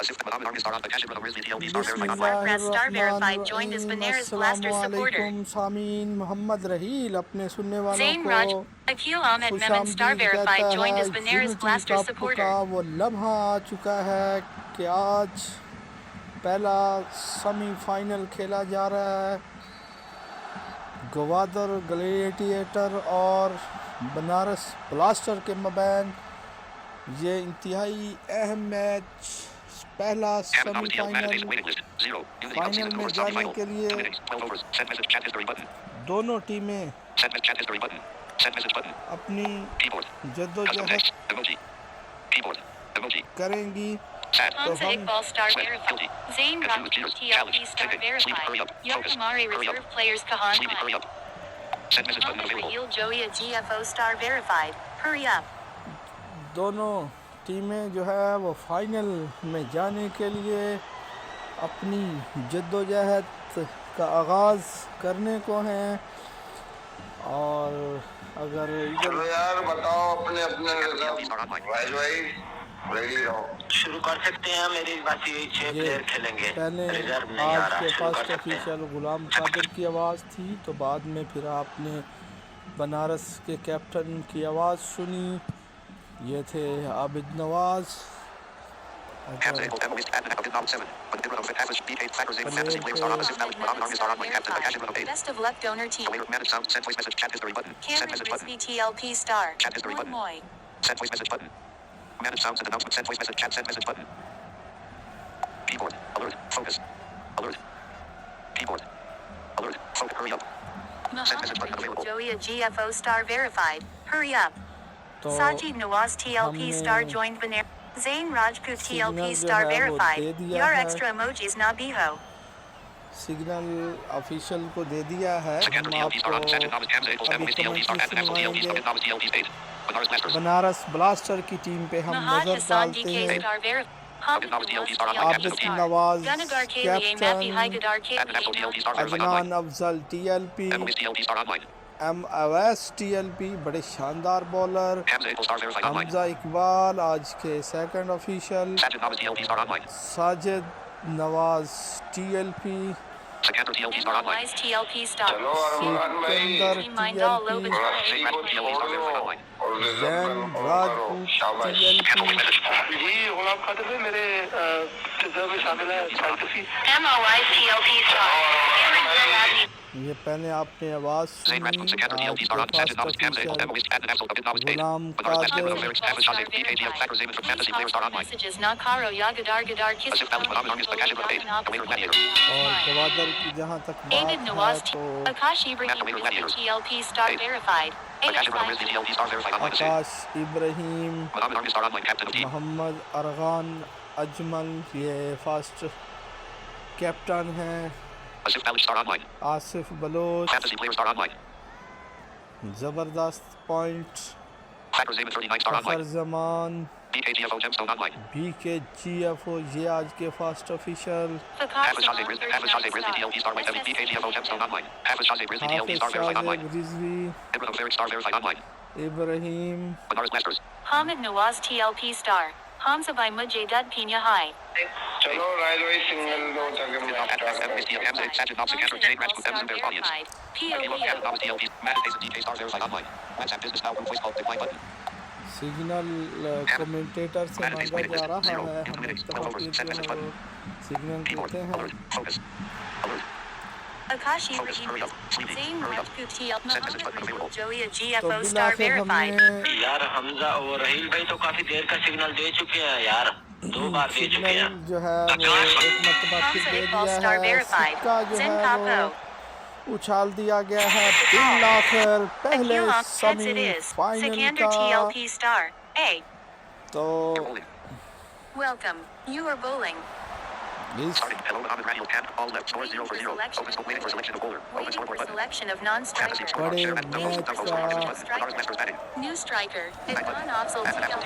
बिस्मिल्लाहिर्रहमानिर्रहीम। अस्सलामुअलैकुम सामीन। मोहम्मद रहील अपने सुनने वालों को खुशामदीद कहता है। यूनिटी कप का वो लम्हा आ चुका है कि आज पहला सेमीफाइनल खेला जा रहा है। गवादर ग्लैडिएटर और बनारस ब्लास्टर के मबैन ये इंतहाई अहम मैच, पहला सेमीफाइनल। फाइनल में जाने के लिए दोनों टीमें अपनी जद्दोजहद करेंगी। तो हम दोनों टीमें जो है वो फाइनल में जाने के लिए अपनी जद्दोजहद का आगाज़ करने को हैं। और अगर चलो यार बताओ अपने अपने भाई रेडी रहो, शुरू कर सकते हैं। मेरी बात यही 6 प्लेयर खेलेंगे। पहले आपके फर्स्ट ऑफिशियल गुलाम कादिर की आवाज़ थी, तो बाद में फिर आपने बनारस के कैप्टन की आवाज़ सुनी। ये थे Abid Nawaz. Sajid Nawaz TLP star joined Banner. Zain Rajput TLP star verified. Your extra emojis na biho. Signal official को दे दिया है। हम आपको बनारस ब्लास्टर की टीम पे हम नजर डालते हैं। Abid Nawaz captain, Adnan Afzal TLP, M Awais TLP बड़े शानदार बॉलर, हमजा इकबाल आज के second official, Sajid Nawaz TLP, Sikandar TLP, Zain Rajput TLP। मेरे शामिल है। ये पहले आपने आवाज़ सुनी। गुलाम कादिर और गवादर की जहाँ तक बात है तो आकाश इब्राहिम, मोहम्मद अरगान अजमल ये फर्स्ट कैप्टन हैं। आसिफ बलोच ज़बरदस्त पॉइंट, अखर जमान BKGFO ये आज के first official, Rizvi Ibrahim, Hamid Nawaz TLP star. Hamza by Mujadad Pina High. चलो राइलवे सिंगल दो जगह में सिग्नल कमेंटेटर से मांगा जा रहा है। हम सिग्नल देते हैं। Akash Ibrahim, Zain Rajput TLP, Joia तो GFO star बिलाखिर verified. हमने यार हमजा और रहील भाई तो काफी देर का सिग्नल दे चुके हैं यार, 2 बार दे चुके हैं। सिग्नल जो है वो एक मरतबा फिर दे दिया है। सिक्का जो है वो उछाल दिया गया है। बिलाखिर पहले सेमीफाइनल का। तो Welcome, you are bowling. इस Waiting for selection of non-striker. बड़े मैच का New striker, Adnan Afzal TLP.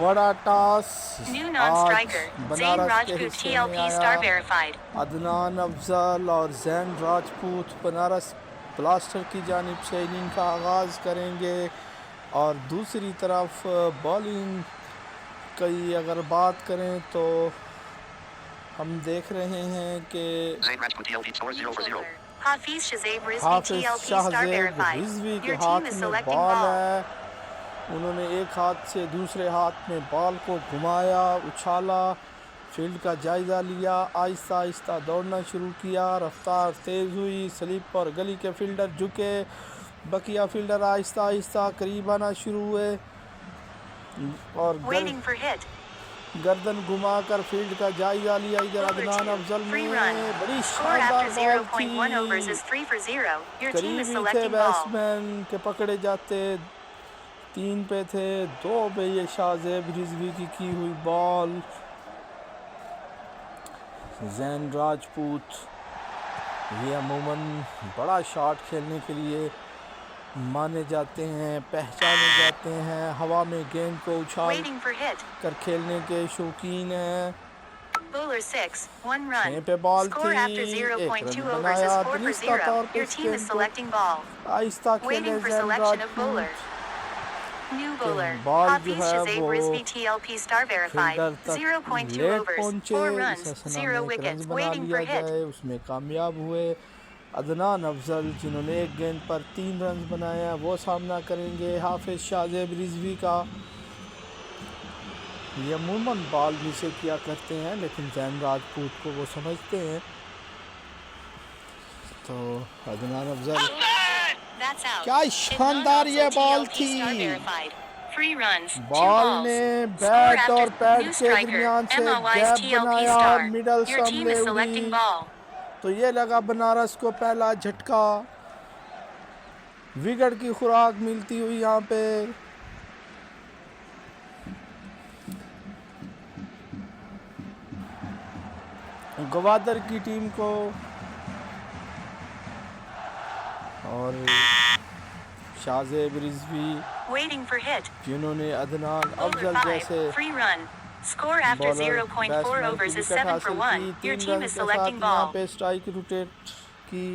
बड़ा टॉस New आज non-striker, Zain बनारस के Rajput हिस्से में TLP star आया। verified. अदनान अफजल और जैन राजपूत बनारस ब्लास्टर की जानिब से इनिंग का आगाज़ करेंगे। और दूसरी तरफ बॉलिंग की अगर बात करें तो हम देख रहे हैं कि Zain Rajput TLP score 0 for 0. Hafiz Shahzeb Rizvi Hafiz TLP star Shahzeb verified. Rizvi के Your हाथ team is में selecting बॉल ball. है। उन्होंने एक हाथ से दूसरे हाथ में बॉल को घुमाया, उछाला, फील्ड का जायज़ा लिया, आहिस्ता आहिस्ता दौड़ना शुरू किया, रफ्तार तेज़ हुई, स्लिप और गली के फील्डर झुके, बकिया फील्डर आहिस्ता आहिस्ता करीब आना शुरू हुए और Waiting for hit. गर्दन घुमाकर फील्ड का जायजा लिया। इधर अदनान अफजल Free ने run. बड़ी Score शानदार after बॉल 0.1 overs is थी, 3 for 0. Your team is करीबी थे selecting ball. बैट्समैन के पकड़े जाते, 3 पे थे, 2 पे ये शाहजेब रिजवी की हुई बॉल। जैन राजपूत ये अमूमन बड़ा शॉट खेलने के लिए माने जाते हैं, पहचाने जाते हैं, हवा में गेंद को उछाल Waiting for hit. कर खेलने के शौकीन हैं। Bowler 6, 1 run. 6 पे बॉल Score थी, after 0.2 एक रन overs is बनाया। 4 for दुरुस्त 0. तौर पे Your इस team गेंद is को selecting ball. आहिस्ता खेले Waiting for Jain selection of bowler. Rajput. New bowler. Ball जो Hafiz है Shahzeb वो Rizvi TLP star verified. Fielder तक 0.2 लेट overs, पहुंचे, 4 इस runs, हसना 0 में एक रन wickets. बना Waiting लिया for hit. जाए, उसमें कामयाब हुए। अदनान अफजल जिन्होंने एक गेंद पर 3 रन बनाया, वो सामना करेंगे हाफिज शाहजेब रिजवी का। ये अमूमन बॉल भी से किया करते हैं, लेकिन जैन राजपूत को वो समझते हैं। तो अदनान अफजल That's out. क्या शानदार ये बॉल TLP star थी। verified. 3 runs, 2 ball balls. ने Score बैट after और पैड new के striker, दरमियान से MOI's गैप TLP बनाया, star. मिडल Your team सामने is उड़ी, selecting ball. तो ये लगा बनारस को पहला झटका। विकेट की खुराक मिलती हुई यहाँ पे। गवादर की टीम को और Shahzeb Rizvi Waiting for hit. जिन्होंने अदनान Bowler अफजल 5, जैसे free run. Score after bowler 0.4 batsman overs की is विकेट 7 for हासिल 1. की। Your 3 team रन is के selecting साथ यहाँ ball. पे स्ट्राइक रोटेट की।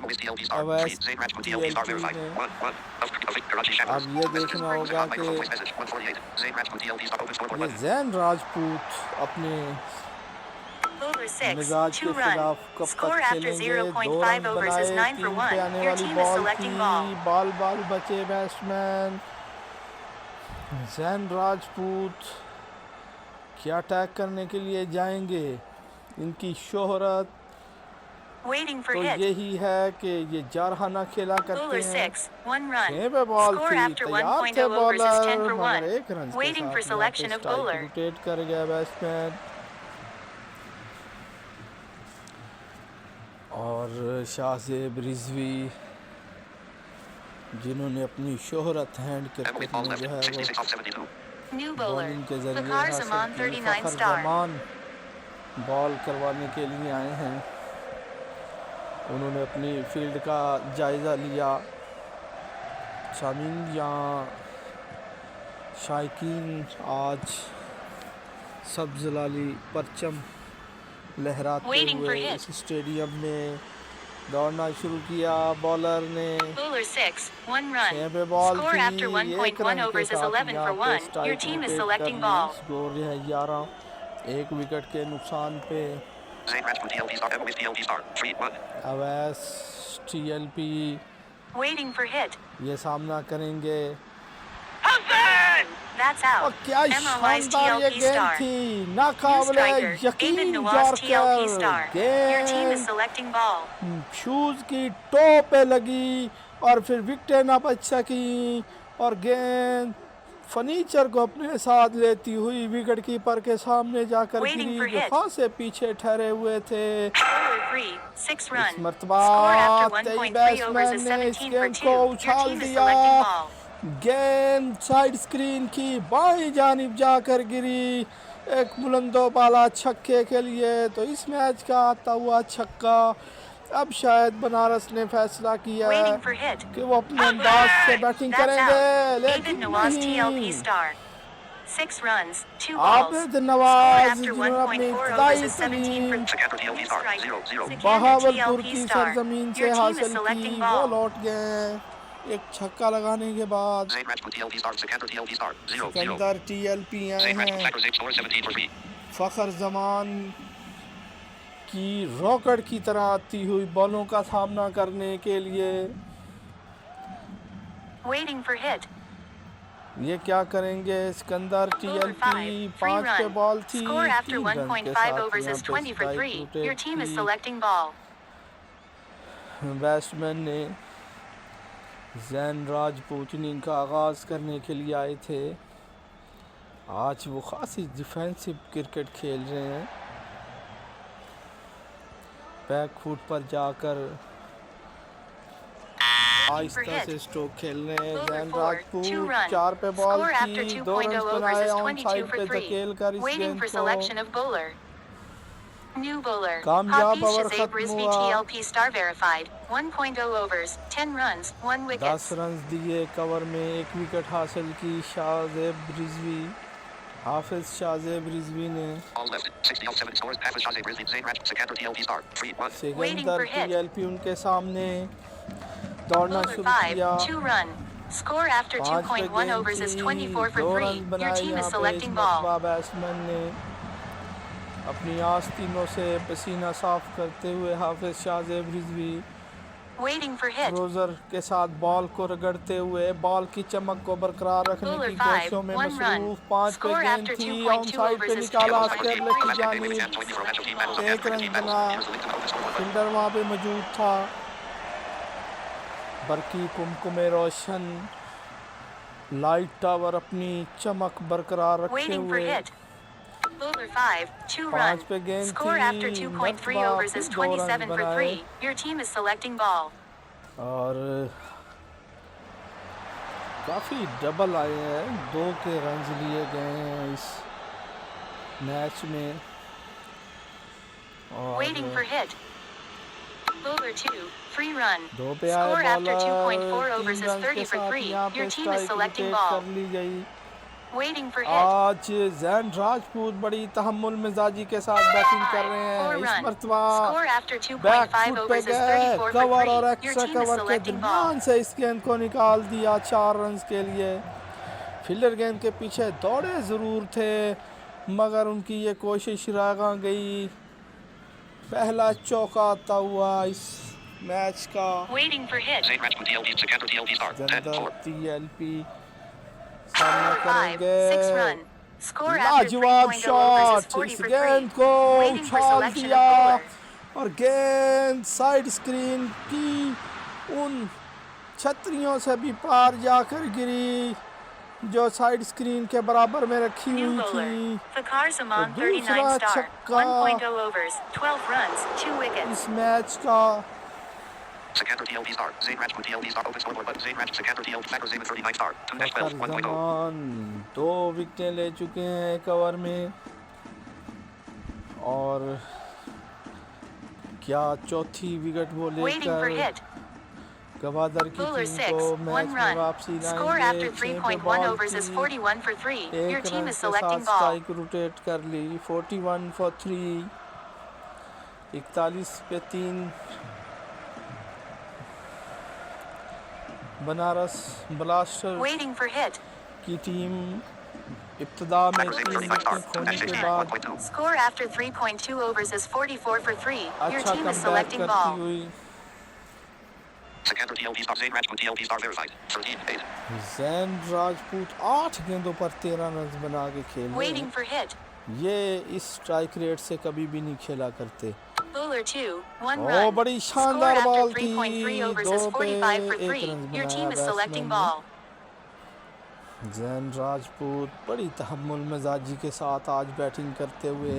MOS TLP star. Awais 3. Zain Rajput TLP star verified. TLP 1 of Karachi Shambles. अब ये देखना होगा कि Voice message 148. Zain Rajput TLP star open scoreboard ये button. जैन राजपूत अपने Bowler 6, मिजाज 2 के run. खिलाफ कब Score तक after खेलेंगे। 2 0.5 रन overs is बनाए, 9 for 3 पे 1. आने Your वाली team is बॉल selecting थी, ball. बॉल बचे बैट्समैन। जैन राजपूत क्या अटैक करने के लिए जाएंगे। इनकी शोहरत Waiting for तो hit. यही है कि ये जारहाना खेला करते Bowler हैं। 6, 1 run. 6 पे बॉल Score थी, after तैयार 1.0 थे overs is 10 बॉलर, for मगर 1. 1 रन के Waiting for साथ selection यहाँ of पे स्ट्राइक bowler. रोटेट कर गया बैट्समैन। और शाहजेब रिजवी जिन्होंने अपनी शोहरत हैंड MOS क्रिकेट ball में left. जो है वो 66 off 72. New bowler. बॉलिंग के जरिए Fakhar हासिल Zaman की। 39 फखर star. जमान बॉल करवाने के लिए आए हैं। उन्होंने अपनी फील्ड का जायज़ा लिया। सामीन यहाँ शायकीन आज सब्ज़ लाली परचम लहराते Waiting for हुए hit. इस स्टेडियम में दौड़ना शुरू किया। बॉलर ने Bowler 6, 1 run. 6 पे बॉल Score थी, after 1 1.1 रन के overs is साथ 11 यहाँ for पे 1. Your strike team is rotate selecting कर ball. ली। स्कोर है 11, 1 विकेट के नुकसान पे। Zain Rajput TLP star. MOS TLP star. 3 1. Awais TLP Waiting for hit. ये सामना करेंगे। That's और out. क्या MOI's शानदार ये TLP गेंद star. थी, New नाकाबिले striker, यकीन Aiden Nawaz TLP star. Yorker Your team is गेंद selecting ball. शूज की टो पे लगी और फिर विकेटें ना बच सकी और गेंद फर्नीचर को अपने साथ लेती हुई विकेट कीपर के सामने जाकर Waiting गिरी, for जो hit. खासे पीछे ठहरे हुए थे। Bowler 3, 6 run. इस मर्तबा Score after 23 1.3 overs is batsman ने इस 17 for गेंद 2. को Your उछाल team is दिया। selecting ball. गेंद साइड स्क्रीन की बाईं जानिब जाकर गिरी, एक बुलंदो बाला छक्के के लिए। तो इस मैच का आता हुआ छक्का अब शायद बनारस ने फैसला किया है Waiting for hit. कि वो अपने अंदाज से बैटिंग That's करेंगे, out. Aiden लेकिन Nawaz TLP नहीं। star. 6 runs, 2 balls. Abid Score Nawaz after जिन्होंने अपनी 1.4 overs इब्तदाई is 17 for तलीम Sikander TLP star. Striker. 0 0. Sikander Bahawalpur TLP की star. सरजमीन से Your team is हासिल की, selecting वो ball. लौट गए हैं एक छक्का लगाने के बाद Zain Rajput TLP star. Sikander TLP star. 0-0. Sikandar TLP आए Zain Rajput हैं Fakhr Zain score 17 for 3. Fakhar Zaman की रॉकेट की तरह आती हुई बॉलों का सामना करने के लिए। Waiting for hit. ये क्या करेंगे? सिकंदर Bowler TLP 5, 3 5 पे run. बॉल थी, Score after 3 रन के 1.5 साथ overs यहाँ is पे 20 for strike 3. Rotate Your team is की। selecting ball. बैट्समैन ने जैन राजपूत इनिंग का आगाज़ करने के लिए आए थे। आज वो खासी डिफेंसिव क्रिकेट खेल रहे हैं, बैक फुट पर जाकर आहिस्ता से स्ट्रोक खेल रहे हैं। जैन राजपूत 4 पे बॉल थी, 2 रन बनाए ऑन साइड पे धकेल कर इस गेंद को। New bowler. कामयाब Hafiz ओवर Shazib खत्म Rizvi हुआ। TLP star verified. 1.0 overs, 10 runs, 1 10 wickets. Run दिए, कवर में 1 विकेट हासिल की शाहजेब रिजवी, हाफिज शाहजेब रिजवी ने। All left. 60 off 7 scores. Hafiz Shahzeb Rizvi. Zain Rajput Sikander TLP star. 3-1. Sikandar TLP उनके सामने दौड़ना Bowler शुरू 5, किया। 2 run. Score after 5 पे 2.1 गेंद overs is थी, 24 for 2 3. रन Your बनाए team is यहाँ पे। इस selecting ball. मरतबा बैट्समैन ने अपनी आस्तीनों से पसीना साफ करते हुए Hafiz Shahzeb Rizvi Waiting for hit. Closure के साथ बॉल को रगड़ते हुए बॉल की चमक को बरकरार रखने Bowler की 5, कोशिशों में 1 run. मसरूफ। 5 पे Score गेंद after थी, 2.2 ऑन साइड पे overs is निकाला 12 स्केरले की जानिब। 1 रन बना, फील्डर वहाँ पे मौजूद था। बरकी कुमकुमे रोशन लाइट टावर अपनी चमक बरकरार रखते Waiting for हुए। hit. Bowler 5, 2 run. 5 पे गेंद Score थी, after 2.3 मरतबा overs is 2 रन 27 for बनाए 3. Your team is selecting ball. और काफ़ी डबल आए हैं, 2 के रन्स लिए गए हैं इस मैच में। Waiting for और hit. Bowler 2, 3 run. 2 पे आए Score after bowler, 2.4 overs 3 is run के 30 for साथ 3. यहाँ Your पे team is strike selecting rotate ball. कर ली गई। Waiting for hit. आज जैन राजपूत बड़ी तहम्मुल मिजाजी के साथ बैटिंग कर रहे हैं। 4 इस run. मरतबा Score after बैक 2.5 फुट पे overs is गए, 34 for कवर और 3. Your extra team is cover के selecting ball. दरमियान से इस गेंद को निकाल दिया 4 रन के लिए। फील्डर गेंद के पीछे दौड़े ज़रूर थे, मगर उनकी ये कोशिश रागा गई। पहला चौका आता हुआ इस मैच का। Waiting for hit. Zain Rajput TLP Sikander TLP star. 10-4. TLP सामना Bowler 5, 6 करेंगे। run. Score after लाजवाब 3.0 overs is शॉट, 40 इस for गेंद 3. को Waiting for उछाल selection दिया of bowler. और गेंद साइड स्क्रीन की उन छतरियों से भी पार जाकर गिरी जो साइड स्क्रीन के बराबर में रखी New हुई bowler. थी। Fakhar Zaman, तो 39 दूसरा star. छक्का 1.0 overs, 12 runs, 2 wickets. इस मैच का। Sikander TLP star. Zain Rajput TLP star. Open scoreboard button. Zain Rajput Sikander TLP Fakhr Zain 39 star. 2-12. फखर 1.0. जमान 2 विकेटें ले चुके हैं कवर में, और क्या चौथी विकेट वो Waiting for लेकर hit. गवादर की Bowler टीम 6, को 1 मैच में run. वापसी Score after लाएंगे। 6 पे 3.1 बॉल overs is थी, 41 for 3. Your 1 team run is के selecting साथ ball. स्ट्राइक रोटेट कर ली। 41 for 3, 41 पे 3। Banaras blasters Waiting for hit. की टीम इब्तदा में Fakhr Zain 3 39 star. विकेट खोने के 2-16. बाद 1.2. Score after 3.2 overs is 44 for 3. Your अच्छा team is कमबैक selecting करती ball. हुई Sikander TLP star. Zain Rajput TLP star verified. 13-8. Jain Rajput 8 गेंदों पर 13 रन बना के खेल रहे Waiting हैं। for hit. ये इस स्ट्राइक रेट से कभी भी नहीं खेला करते। Bowler 2, 1 ओ run. बड़ी Score शानदार after बॉल थी, 3.3 overs 2 is पे 45 for 1 3. Run Your team is बनाया selecting बैट्समैन ball. ने। जैन राजपूत बड़ी तहम्मुल मिजाजी के साथ आज बैटिंग करते हुए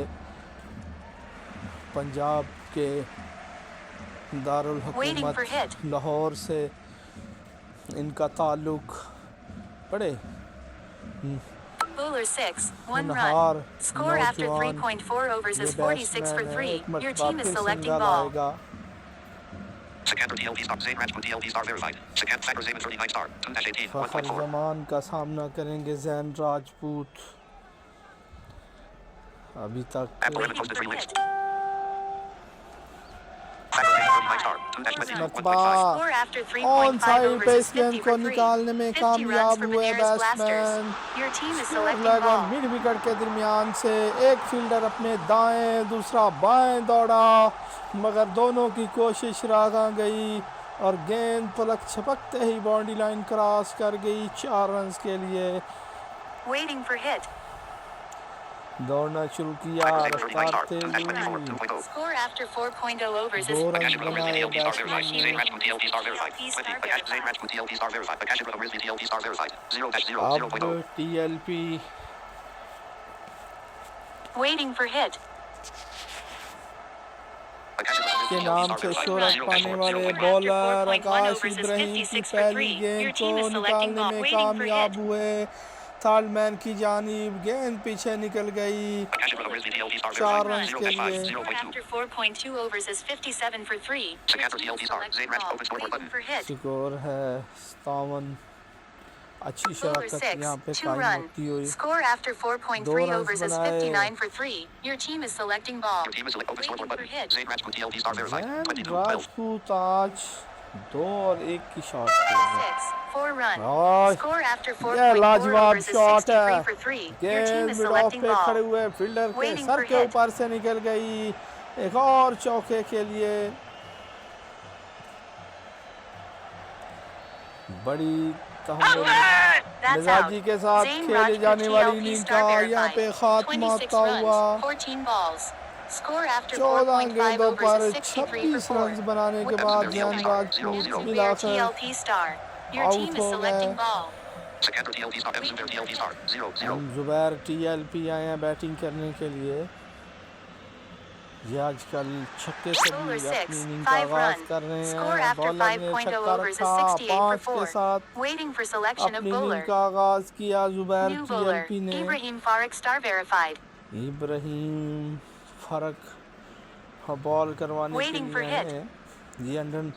पंजाब के दारुल Waiting for हुकूमत hit. लाहौर से इनका ताल्लुक बड़े Bowler 6, 1 होनहार run. Score after नौजवान 3.4 overs ये is 46 for बैट्समैन है। 3. एक Your मरतबा team is फिर selecting सिंगल ball. आएगा। Sikander TLP star. Zain Rajput TLP star verified. Sikander Fakhr Zain 39 star. 2-18. फखर 1.4. जमान का सामना करेंगे जैन राजपूत। अभी तक Apple Waiting posted for 3 links. hit. Fakhr Zain 39 star. इस मरतबा ऑन साइड पे इस गेंद को निकालने में कामयाब हुए बैट्समैन। स्क्वायर लेग और मिड विकेट के दरमियान से एक फील्डर अपने दाएं दूसरा बाएं दौड़ा, मगर दोनों की कोशिश रागा गई और गेंद पलक छपकते ही बाउंड्री लाइन क्रॉस कर गई 4 रन के लिए। Waiting for hit. दौड़ना शुरू किया, रफ्तार तेज हुई। Score after 4.0 overs is 2 run बनाए बैट्समैन ने। अब TLP Waiting for hit. के नाम से शोहरत पाने वाले बॉलर आकाश इब्राहिम की पहली गेंद को निकालने में कामयाब हुए। थर्ड मैन की जानिब गेंद पीछे निकल गई 4 रन के लिए। After 4.2 overs is 57 for 3. Score है 57। अच्छी Bowler शराकत 6, यहाँ पे 2 कायम run. होती हुई। Score after 4.3 2 runs overs is बनाए। 59 for 3. Your team is selecting ball. Waiting for hit. Jain Rajput आज 2 और 1 की शॉट खेले। 6, 4 run. और Score after यह 4.4 लाजवाब overs is शॉट 63 है। for 3. Your गेंद team is mid of selecting पे खड़े ball. हुए फील्डर के Waiting सर for के hit. ऊपर से निकल गई एक और चौके के लिए। बड़ी तहम्मुल That's out. मिजाजी के साथ Zain खेले Rajput जाने वाली TLP इनिंग star का यहाँ पे verified. खात्मा 26 होता runs, हुआ। 14 balls. Score after 14 4.5 गेंदों overs पर is 63 for 26 4. रन बनाने के बाद जैन राजपूत Zubair मिलाकर TLP star. Your out team is हो selecting गए। ball. हम जुबैर TLP आए हैं बैटिंग करने के लिए। ये आजकल छक्के से Bowler भी 6, अपनी इनिंग का 5 आगाज run. कर रहे Score हैं। after बॉलर ने 5.0 छक्का overs is रखा 68 for 5 के 4. साथ Waiting for selection of अपनी bowler. इनिंग का आगाज किया जुबैर New bowler. TLP ने। Ibrahim Farak star verified. Ibrahim फरक बॉल करवाने के Waiting for लिए hit. हैं। ये अंडर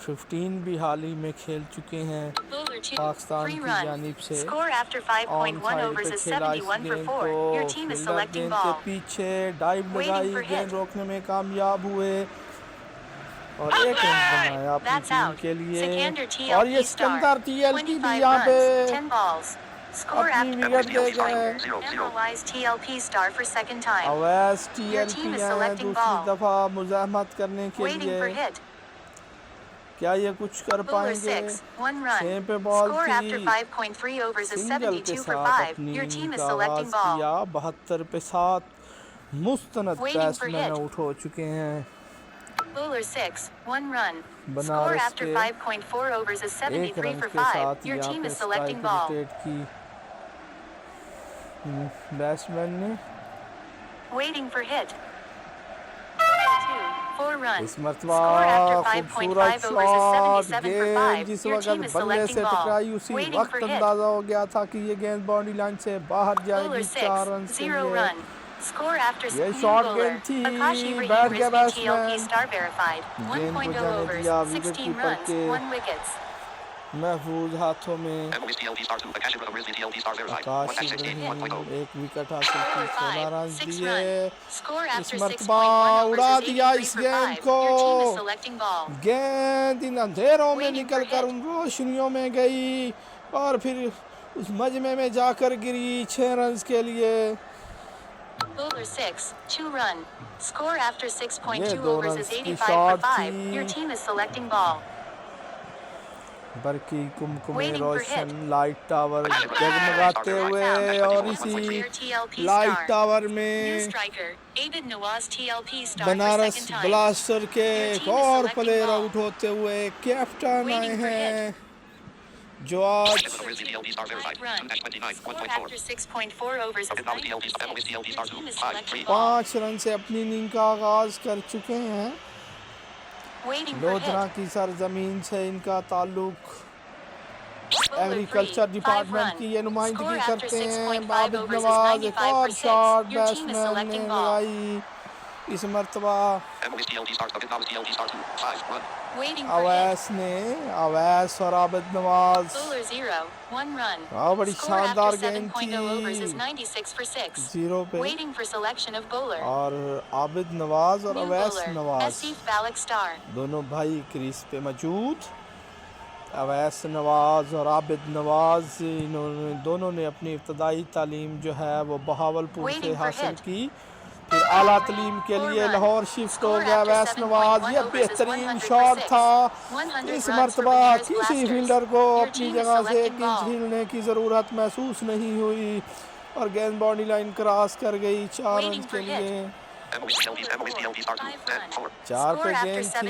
15 भी हाल ही में खेल चुके हैं Bowler 2, पाकिस्तान 3 की run. जानिब से। Score after on 5.1 side overs पे is खेला इस 71 for गेंद 4. Your को। team is फील्डर selecting गेंद के ball. पीछे डाइव Waiting लगाई, for गेंद hit. रोकने में कामयाब हुए और 1 रन बनाया अपनी That's टीम out. के लिए। Sikander और ये TLP star. सिकंदर TLP भी 25 यहाँ पे runs, 10 balls. Score अपनी after विकेट दे गए। MOI's TLP star for second time. Awais Your TLP team is आए हैं selecting दूसरी ball. दफा मुज़ाहमत करने के Waiting for लिए। hit. क्या ये कुछ कर Bowler पाएंगे? 6, 1 run. छह पे बॉल Score थी। after 5.3 overs is सिंगल के 72 for साथ 5. अपनी Your इनिंग team is का selecting आगाज ball. किया। 72 पे 7 मुस्तनद Waiting for batsman hit. Out हो चुके हैं। Bowler 6, 1 run. Score Banaras after के 5.4 overs is 1 73 रन for के 5. साथ Your यहाँ team पे is selecting strike ball. Wicket की बैट्समैन ने। Waiting for hit. Bowler 2, 4 run. इस मरतबा Score after खूबसूरत 5.5 overs is शॉट। 77 for गेंद 5. जिस Your वक्त team is बल्ले selecting से ball. टकराई उसी Waiting वक्त for hit. अंदाजा हो गया था कि ये गेंद बाउंड्री लाइन से बाहर जाएगी। Bowler 4 रन 6, के 0 लिए। run. Score after ये new शॉर्ट bowler. गेंद थी, Akash Ibrahim बैठ गया Rizvi TLP batsman. star verified. गेंद को 1.0 जाने overs, दिया विकेट 16 कीपर runs, के 1 wickets. महफूज हाथों में। आकाश इब्राहिम 1 विकेट हासिल की, 16 रन 6 दिए। run. Score इस after मरतबा 6.1 overs उड़ा is दिया 83 इस for गेंद 5. को। Your team is selecting ball. गेंद इन अंधेरों में Waiting निकल for कर hit. उन रोशनियों में गई और फिर उस मजमे में जाकर गिरी 6 रन के लिए। Bowler 6, 2 run. Score after ये 6.2 2 overs रन is की 85 for शॉट 5. Your थी। team is selecting ball. बरकी कुमकुमे Waiting for रोशन hit. लाइट टावर जगमगाते हुए और इसी Zubair TLP light star. Tower New में striker, Abid Nawaz TLP star for Banaras second time. Blaster के Your एक team is और selecting प्लेयर ball. आउट होते हुए कैप्टन आए Waiting for हैं जो आज 5 run. Score after 6.4 overs is 96. Your team is selecting ball. 5 run से अपनी इनिंग का आगाज कर चुके हैं। Waiting for lodhra hit. की सरजमीन से इनका ताल्लुक Bowler एग्रीकल्चर 3, 5 डिपार्टमेंट run. की ये नुमाइंदगी Score after करते हैं। 6.5 बाबिद overs is नवाज एक 95 और for 6. Shot Your team is batsman ने selecting ball. लगाई। इस मरतबा Emily's TLT start. Okay, now is TLT start 2. 5. Run. Waiting for hit. Awais और आबिद नवाज Bowler 0. 1 run. बड़ी Score after शानदार गेंद 7.0 overs is थी 96 for 6. 0 पे Waiting for selection of bowler. और आबिद नवाज और New Awais bowler. Nawaz Asif Balak Star. दोनों भाई क्रीज पे मौजूद। अवैस नवाज और आबिद नवाज इन्होंने दोनों ने अपनी इब्तदाई तालीम जो है वो बहावलपुर से Waiting for हासिल hit. की, फिर आला तालीम के लिए लाहौर शिफ्ट हो गया। अवैस नवाज ये बेहतरीन शॉट था। इस मरतबा किसी फील्डर को अपनी जगह से एक इंच हिलने की ज़रूरत महसूस नहीं हुई और गेंद बाउंड्री लाइन क्रॉस कर गई 4 रन के लिए। Emily's TLT start 2. 10. 4. 4 पे गेंद थी।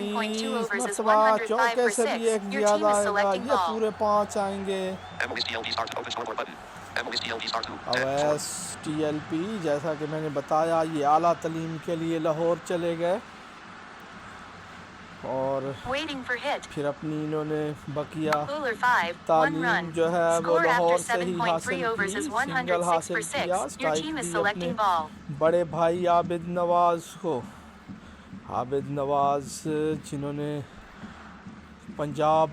इस मरतबा चौके से भी एक ज़्यादा आएगा, ये पूरे 5 आएंगे। Emily's TLT start. Open scoreboard button. Emily's TLT start 2. 10. 4. Awais TLP जैसा कि मैंने बताया ये आला तालीम के लिए लाहौर चले गए और Waiting for hit. फिर अपनी इन्होंने बकिया Bowler 5. 1 तालीम run. जो है वो Score लाहौर after से ही 7.3 हासिल overs की, is सिंगल 106 हासिल for 6. किया। Your strike team is the selecting अपने ball. बड़े भाई आबिद नवाज को। आबिद नवाज जिन्होंने पंजाब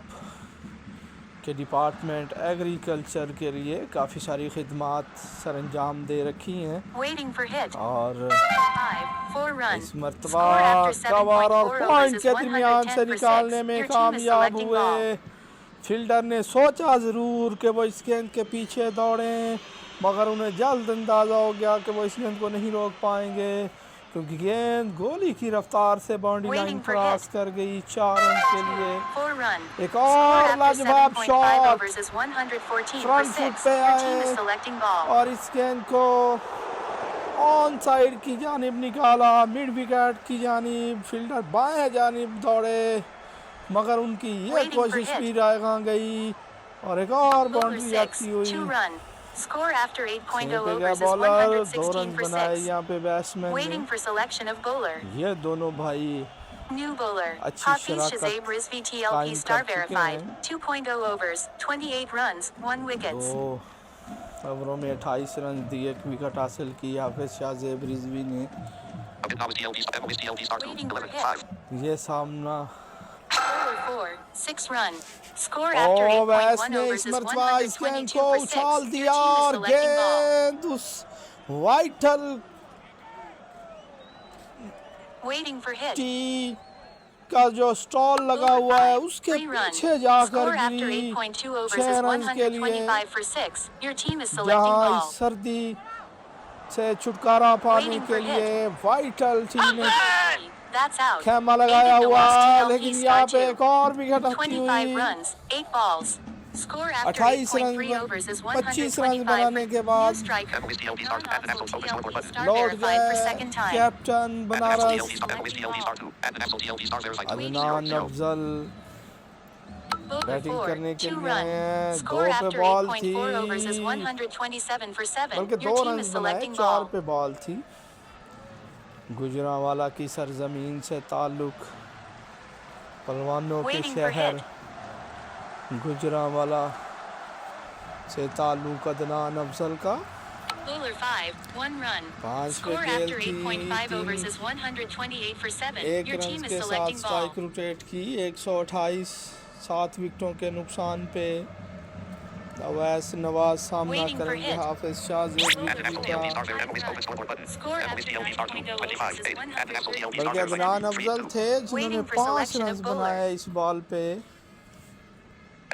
के डिपार्टमेंट एग्रीकल्चर के लिए काफ़ी सारी खिदमात सरअंजाम दे रखी हैं Waiting for hit. और 5. 4 run. इस मरतबा Score after कवर और 7.4 पॉइंट overs के is दरमियान 110 से for 6. निकालने में Your team is कामयाब selecting ball. हुए। फील्डर ने सोचा ज़रूर कि वो इस गेंद के पीछे दौड़ें, मगर उन्हें जल्द अंदाज़ा हो गया कि वो इस गेंद को नहीं रोक पाएंगे क्योंकि गेंद गोली की रफ्तार से boundary line Waiting for cross hit. कर गई 4 रन के लिए। 4 run. एक Score और after लाजवाब 7.5 shot overs is 114 for front foot 6. पे Your team आए is selecting ball. और इस गेंद को ऑन साइड की जानिब निकाला, मिड विकेट की जानिब। फील्डर बाएं जानिब दौड़े मगर उनकी ये Waiting for कोशिश hit. भी रायगां गई और एक और Bowler बाउंड्री 6. आती हुई। 2 run. Score after 8.0 छह पे गया overs is bowler, 2 116 run for बनाए 6. यहाँ पे बैट्समैन Waiting ने। for selection of bowler. ये दोनों भाई New bowler. अच्छी Hafiz शराकत Shazib Rizvi TLP कायम star कर चुके verified. हैं। 2.0 overs, 28 runs, 1 wickets. 2 ओवरों में 28 रन दिए, 1 विकेट हासिल की हाफिज शाहजेब रिजवी ने। Okay, now is Emily's TLT start 2. Waiting for 11. hit. 5. ये सामना Bowler 4. 6 run. Score after वैस 8.1 ने overs इस is मरतबा इस गेंद 122 को for 6. उछाल Your दिया team is और selecting ball. गेंद उस vital Waiting for hit. T का जो स्टॉल लगा हुआ है उसके 3 run. पीछे जाकर Score after Giri 8.2 overs 6 is run के लिए। 125 for 6. Your team is selecting जहां ball. इस सर्दी से छुटकारा पाने Waiting के for लिए वाइटल टी ने That's out. खेमा लगाया Ended the हुआ West है, TLP लेकिन star यहाँ पे 2. एक और विकेट आती 25 हुई। runs, 8 balls. Score after 28 run 8.3 overs is 25 run 125 बनाने के for बाद new striker. Emily's TLT start at the national open scoreboard button. Star लौट verified for गए second time. Captain At the national Banaras TLT start. Emily's TLT start 2. At the national TLT start verified. Adnan 0. Afzal Bowler batting 4, करने के 2 लिए आए run. हैं। 2 Score पे after ball 8.4 overs is थी, 127 for 7. बल्कि 2 Your team रन is बनाए, selecting 4 ball. पे बॉल थी। गुजरांवाला की सरजमीन से ताल्लुक, पहलवानों के Waiting for शहर hit. गुजरांवाला से ताल्लुक अदनान अफजल का। Bowler 5, 1 run. 5 पे Score गेंद after थी, 8.5 overs 3 is 128 for 7. 1 Your run team is के साथ selecting ball. स्ट्राइक रोटेट की 128, 7 विकेटों के नुकसान पे अवैस नवाज सामना Waiting for करेंगे hit. Hafiz Shahzeb At the national Rizvi TLT का। start there. Emily's open scoreboard button. Score Emily's after TLT start 2. 9.0 25. is 8. At the national TLT start बल्कि verified. अदनान 3. अफजल 2. थे जिन्होंने Waiting for 5 selection run of bowler. बनाए इस ball पे।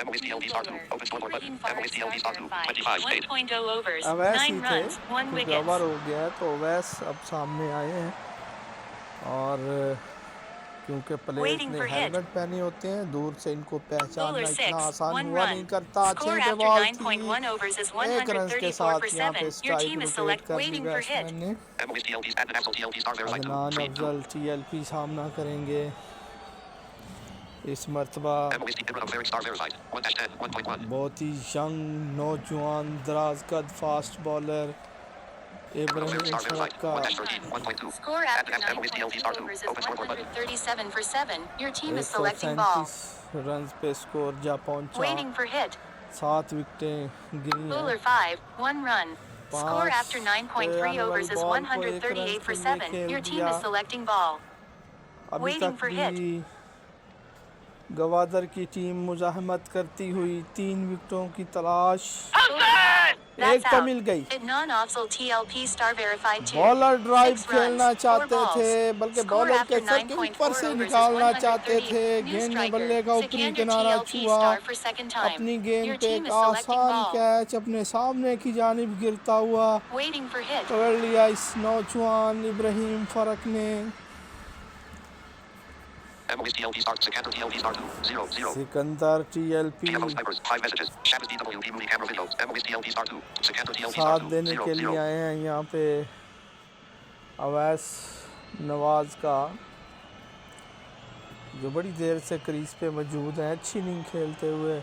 Emily's TLT start 2. Open scoreboard button. Emily's TLT start 2. 25. 25. 8. 1.0 overs, Awais ही 9 थे runs, 1 क्योंकि wicket. Over हो गया तो अवैस अब सामने आए हैं और क्योंकि प्लेयर्स Waiting ने for hit. हेलमेट पहने होते हैं, दूर से इनको पहचानना Bowler इतना 6, आसान 1 हुआ run. नहीं करता। Score 6 पे after बॉल 9.1 थी, overs is 1 रन के 134 साथ for यहाँ पे 7. Your strike team is rotate कर दी waiting for hit. बैट्समैन ने। Emily's TLT at the national TLT start verified. 2. Adnan 3. 2. Afzal TLP सामना करेंगे इस मरतबा। Emily's TLT of clearing star verified. 1-10. 1.1. बहुत ही यंग नौजवान दराज कद fast bowler Ibrahim Clearing star सड़क verified. का 1-13. 1.2. Score At after the Emily's TLT start 2. 9.2 overs is Open scoreboard button. 137 for 7. Your team is selecting ball. 137 run पे score जा पहुंचा। Waiting for hit. 7 विकेटें Giri Bowler हैं। 5, 1 run. Score after 9.3 overs is 138 for 7. Your team is selecting ball. अभी Waiting तक for hit. भी गवादर की team मुजाहमत करती हुई 3 विकेटों की तलाश, एक That's तो out. मिल गई। Adnan Afzal TLP star verified 2. Bowler drive 6 खेलना runs, 4 चाहते balls. थे, बल्कि Score बॉलर after के सर के 9.4 ऊपर से overs is निकालना चाहते 130. थे। New गेंद में striker, बल्ले का ऊपरी Sikander किनारा TLP छुआ, star for second time. अपनी गेंद Your पे team एक is selecting आसान ball. कैच अपने सामने की जानिब गिरता हुआ Waiting for hit. पकड़ लिया इस नौजवान इब्राहिम फरक ने। TLP start, Sikander TLP start 2-0-0. Sikandar TLP TFO snipers, 5 messages. Shabbos DWP movie camera video. TLP start 2. Sikander TLP साथ start देने के लिए 2-0-0. आए हैं यहाँ पे अवैस नवाज का, जो बड़ी देर से क्रीज पे मौजूद हैं, अच्छी इनिंग खेलते हुए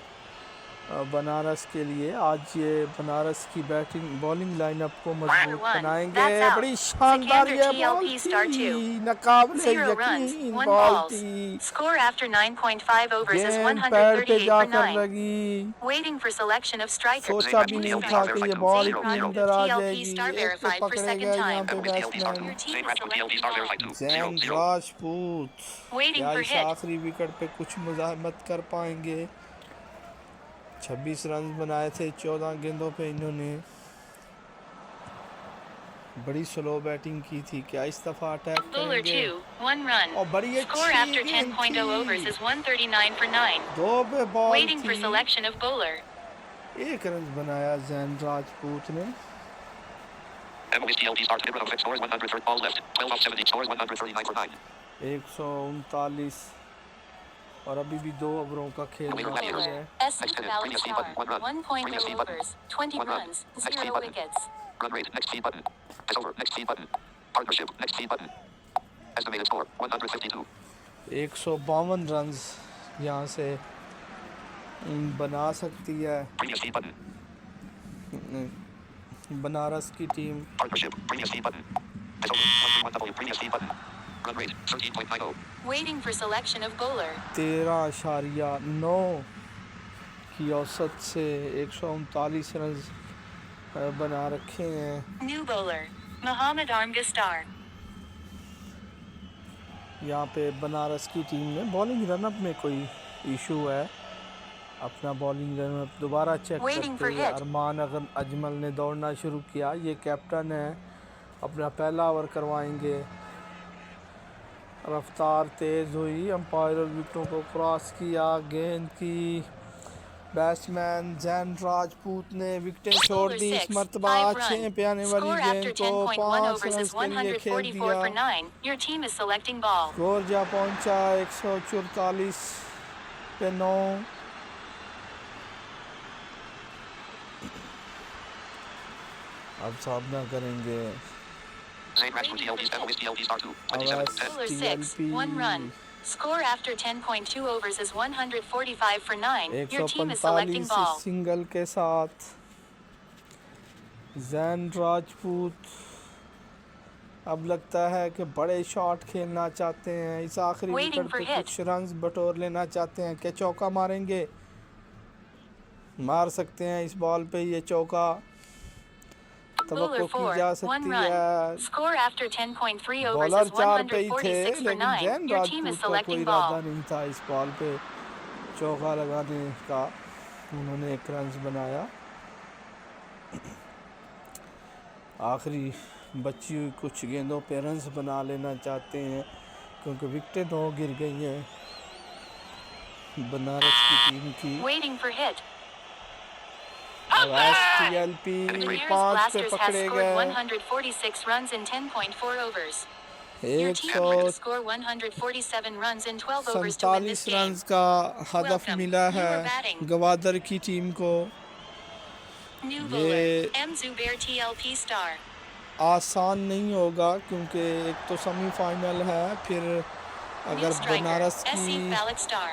बनारस के लिए। आज ये बनारस की बैटिंग बॉलिंग लाइनअप को मजबूत बनाएंगे। बड़ी शानदार ये बॉल थी, नाकाबिले 0 यकीन runs, 1 बॉल balls. थी। Score after 9.5 overs is गेंद पैर पे 138 for जाकर 9. लगी, Waiting for selection of striker. सोचा भी नहीं था कि ये बॉल Zain इतनी Raj अंदर आ TLP जाएगी। star एक पे verified for पकड़े second गए यहाँ time. पे batsman Your team Zain is Raj TLP selecting start ball. verified Jain 2-0-0. Rajput Waiting क्या for इस hit. आखिरी विकेट पे कुछ मुजाहमत कर पाएंगे। 26 रन बनाए थे 14 गेंदों पे इन्होंने। बड़ी स्लो बैटिंग की थी, क्या इस दफा अटैक Bowler करेंगे? 2, 1 run. और बड़ी Score अच्छी after गेंद 10.0 overs थी, is 139 for 9. 2 पे बॉल Waiting for थी, selection of bowler. 1 रन बनाया जैन राजपूत ने। TLP start Ibrahim scores 130 balls left. 12 off 70 scores 139 for 9. 139 और अभी भी 2 ओवरों का खेल बाकी है। SC Valley Star, 1.0 overs, 20 runs, 0 wickets. Run rate, next speed button. It's over, next speed button. Partnership, next speed button. Estimated score, 152. 152 run यहाँ से बना सकती है Previous speed button. बनारस की team. Partnership, previous speed button. It's over, 131W, previous speed button. Run rate, 13.90. Waiting for selection of bowler. 13.9 की औसत से 139 run बना रखे हैं। New bowler, Muhammad Armga Star. यहाँ पे बनारस की टीम में बॉलिंग रनअप में कोई इशू है, अपना बॉलिंग रनअप दोबारा चेक Waiting करते for हुए hit. अरमान अजमल ने दौड़ना शुरू किया। ये कैप्टन है, अपना पहला ओवर करवाएंगे। रफ्तार तेज़ हुई, अंपायर और विकेटों को क्रॉस किया, गेंद की बैट्समैन जैन राजपूत ने विकेटें छोड़ दी। इस मरतबा 6 पे आने वाली Score गेंद after को 10.1 5 overs रन is के लिए खेल 144 for दिया। 9. Your team is selecting ball. Score जा पहुंचा 144 पे 9। अब सामना करेंगे Zain Raj TLP start 2. 27. Awais 10. Bowler 6, 1 run. Score after 10.2 overs is 145 for 9. Your team is selecting 145 ball. Single के साथ जैन राजपूत अब लगता है कि बड़े शॉट खेलना चाहते हैं। इस आखिरी Waiting विकेट for पे hit. कुछ रन्स बटोर लेना चाहते हैं। क्या चौका मारेंगे? मार सकते हैं इस बॉल पे ये चौका, Bowler तवक्को 4, की जा 1 सकती run. है। Score after 10.3 overs bowler is 4 पे ही थे, 146 for लेकिन 9. Jain Your team Rajput is का कोई selecting इरादा ball. नहीं था इस बॉल पे चौका लगाने का। उन्होंने 1 रन बनाया। आखिरी बची हुई कुछ गेंदों पे रन्स बना लेना चाहते हैं, क्योंकि विकेटें 2 गिर गई हैं बनारस की टीम की। Waiting for hit. Awais TLP Banaras 5 पे Blasters has पकड़े scored गए। 146 runs in 10.4 overs. Your team had to 147 score 147 runs in 12 overs to win this game. Run का हदफ Welcome. मिला You है are batting. गवादर की टीम को। New ये- bowler, M. Zubair TLP star. आसान नहीं होगा, क्योंकि एक तो सेमीफाइनल है, फिर New अगर striker, बनारस SC की Falak star.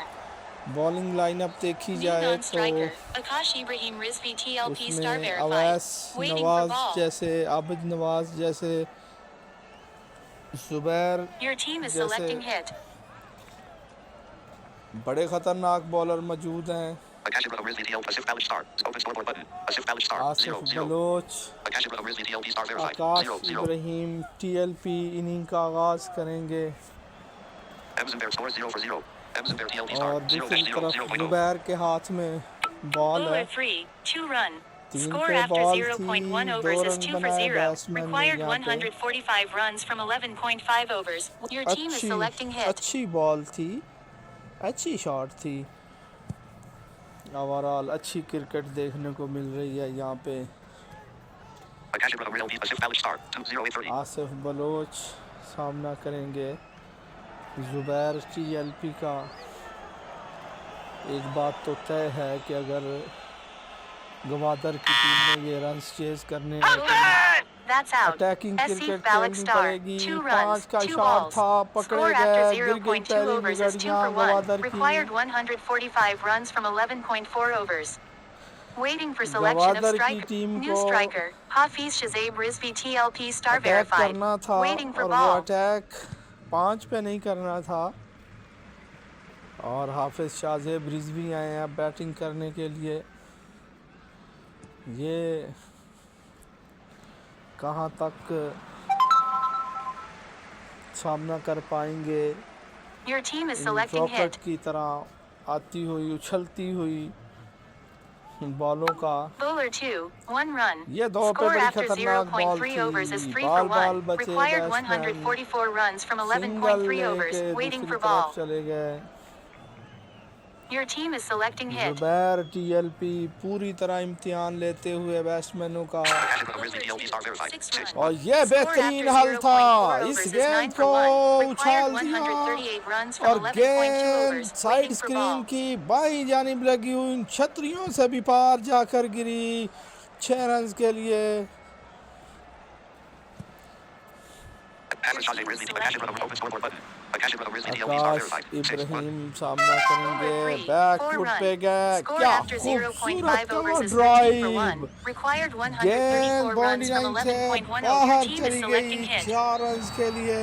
बॉलिंग लाइनअप देखी New जाए non-striker, तो Akash Ibrahim Rizvi TLP star उसमें verified. Awais Waiting for Nawaz ball. जैसे, आबिद नवाज जैसे, जुबैर Your team is जैसे selecting hit. बड़े ख़तरनाक बॉलर मौजूद हैं। Akashif Rizvi DL Asif Baloch star. Open scoreboard button. Asif Baloch star. Asif 0-0. Baloch, Akashif Rizvi DL star verified. Akash 0-0. Ibrahim TLP inning का आगाज़ करेंगे। Emsenberg score 0-0. Emsenberg DL और star. दूसरी 0-0. तरफ 0.0. जुबैर के हाथ में बॉल Bowler है। 3, 2 run. तीन Score पे after बॉल 0.1 थी, overs 2 is रन 2 for बनाए 0. बैट्समैन ने Required यहाँ पे। 145 runs from 11.5 overs. Your team is selecting hit. अच्छी बॉल थी, अच्छी शॉट थी। ओवरऑल अच्छी क्रिकेट देखने को मिल रही है यहाँ पे। Akashif Rizvi Asif Baloch star. 2-0-8-30. Asif Baloch सामना करेंगे जुबैर TLP का। एक बात तो तय है कि अगर गवादर की टीम में ये रन्स चेज करने हैं तो That's out. Attacking Asif cricket Baloch खेलनी star. पड़ेगी। 2 5 runs, का 2 शॉट balls. था, पकड़े Score after गए, गिर गई 0.2 पहली overs is 2 विकेटियां for 1. गवादर की। Required 145 runs from 11.4 overs. Waiting for selection of Gwadar की striker. टीम New को striker. Hafiz Shazib Rizvi TLP star attack verified. करना था Waiting for और वो ball. अटैक 5 पे नहीं करना था। और हाफिज शाजेब रिजवी आए हैं बैटिंग करने के लिए। ये कहाँ तक सामना कर पाएंगे Your team is in selecting rocket hit. की तरह आती हुई उछलती हुई बॉलों का। Bowler 2, 1 run. ये दो पे Score बड़ी after खतरनाक बॉल 0.3 overs is थी। 3 for बाल 1. बचे Required batsman 144 runs from single 11.3 overs. लेके Waiting दूसरी for तरफ ball. चले गए। Your team is selecting hit. Zubair TLP पूरी तरह इम्तिहान लेते हुए बैट्समैनों का। Akashif Rizvi DL star verified. 6. और ये बेहतरीन हल था, इस गेंद को उछाल दिया और गेंद साइड स्क्रीन की बाईं जानिब लगी हुई इन छतरियों से भी पार जाकर गिरी 6 रन के लिए। Akashif Rizvi Akashif open scoreboard button. Akashif Rizvi DL star आकाश verified. 6-1. इब्राहिम सामना करेंगे, Bowler 3, बैक 4 फुट run. पे गए, Score क्या after 0.5 खूबसूरत overs is 13 for drive. 1. Required गेंद 134 बाउंड्री runs from लाइन से 11.1 over. Your बाहर team is चली selecting गई hit. 4 रन के लिए।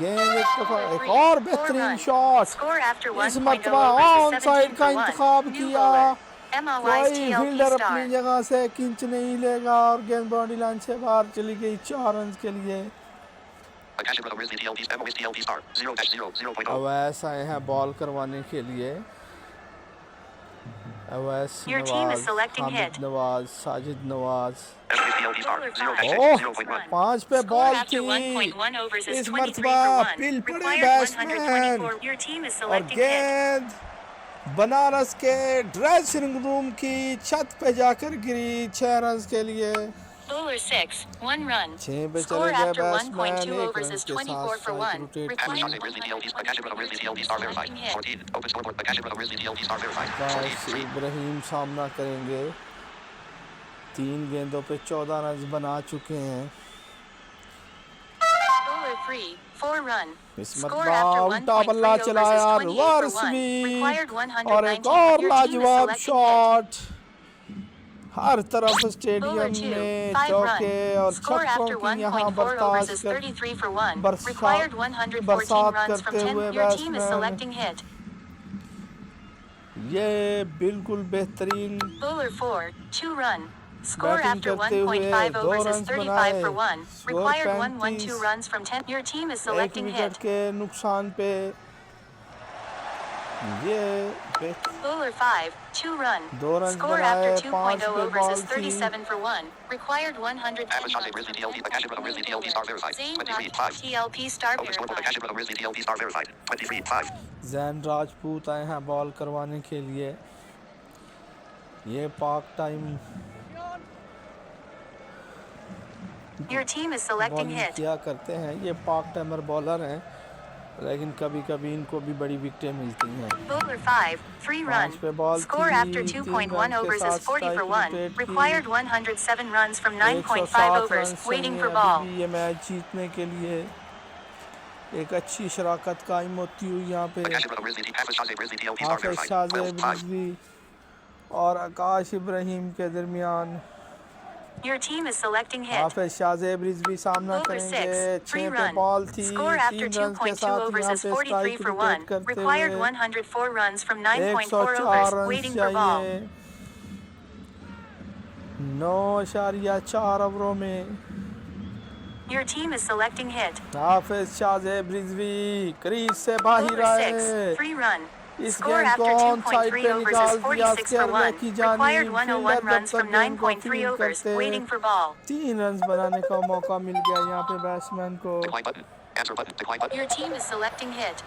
गेंद एक और बेहतरीन शॉट, Score after इस 1.0 मरतबा overs ऑन is साइड 17 का for 1. इंतखाब New किया। bowler. MOY's कोई TLP फील्डर star. अपनी जगह से किंच नहीं लेगा और गेंद बाउंड्री लाइन से बाहर चली गई 4 रन के लिए। Akashif Rizvi DL MOS DL star. 0-0. 0.0. Awais आए हैं बॉल करवाने के लिए। Awais Your team is Nawaz, selecting Hamid hit. Nawaz, Sajid Nawaz. MOS DL star. ओह 0.1. 5 पे Score बॉल after थी, 1.1 overs is इस 23 मरतबा for 1. पिल पड़े Required batsman 124. Your team is और selecting hit. गेंद बनारस के ड्रेसिंग रूम की छत पे जाकर गिरी 6 रन के लिए। Bowler 6, 1 run. 6 पे Score चले गए after batsman, 1.2 1 overs run is के 24 साथ for 1. Rotate Required Akashif Rizvi DL Akashif Rizvi DL star verified. 14. Open scoreboard. Akashif Rizvi DL star verified. आकाश 14. इब्राहिम सामना करेंगे, 3 गेंदों पे 14 रन बना चुके हैं। Bowler 3, 4 run. इस Score मरतबा after उल्टा 1.3 बल्ला overs is चलाया, 28 for रिवर्स 1. भी Required और एक 119. और Your team is लाजवाब selecting hit. शॉट। हर तरफ स्टेडियम Bowler 2, में 5 चौके run. और Score after छक्कों की यहाँ 1.4 overs is बर्दाश्त 33 for 1. बरसात Required 114 बरसात runs from करते 10. हुए Your team is batsman. selecting hit. ये बिल्कुल बेहतरीन Bowler 4, 2 run. Score batting after करते हुए 1.5 2 overs is रन 35 बनाए। for 1. Score Required 35, 112 runs from 10. Your team is 1 selecting wicket hit. के नुकसान पे ये बेहत- Bowler 5, 2 run. 2 रन Score बनाए, after 5 2.0 पे overs बॉल is थी। 37 for 1. Required 110 Akashif runs Rizvi from DL 10. Akashif Rizvi DL star verified. Zain 23. Raj 5. TLP star Open scoreboard. verified. Akashif Rizvi DL star verified. 23. 5. Jain Rajput आए हैं ball करवाने के लिए। ये पाक time Your team is selecting bowling hit. किया करते हैं, ये पाक टाइमर बॉलर हैं, लेकिन कभी कभी इनको भी बड़ी विकेटें मिलती हैं। Bowler 5, 3 run. 5 पे बॉल Score थी, after 3 2.1 रन के overs is साथ 40 for स्ट्राइक 1. विकेट की। Required 107 runs from 9.5 107 overs. Run Waiting चाहिए for अभी ball. भी ये मैच जीतने के लिए। एक अच्छी शराकत कायम होती हुई यहाँ पे Akashif Rizvi Hafiz Rizvi DL star हाफिज verified. शाजेब 12. 5. रिजवी और आकाश इब्राहिम के दरमियान Your team is selecting hit. हाफिज शाहजेब रिजवी सामना Over करेंगे। 6, 3 छह पे run. बॉल थी, Score after 3 रन के 2.2 साथ overs यहाँ is पे 43 स्ट्राइक for रोटेट 1. करते Required हुए 104 runs from 9.4 104 overs. Run Waiting for ball. चाहिए 9.4 ओवरों में। Your team is selecting hit. Hafiz Shahzeb Rizvi crease से बाहर Over 6, आए। 3 run. इस Score गेंद को after ऑन साइड 2.3 पे overs निकाल is दिया 46 for स्केरले 1. की Required जानिब। 101 फील्डर runs जब from तक गेंद को 9.3 फील्ड overs. करते Waiting for ball. 3 रन बनाने का मौका मिल गया यहाँ पे बैट्समैन को। Decline button. Answer button. Decline button. Your team is selecting hit.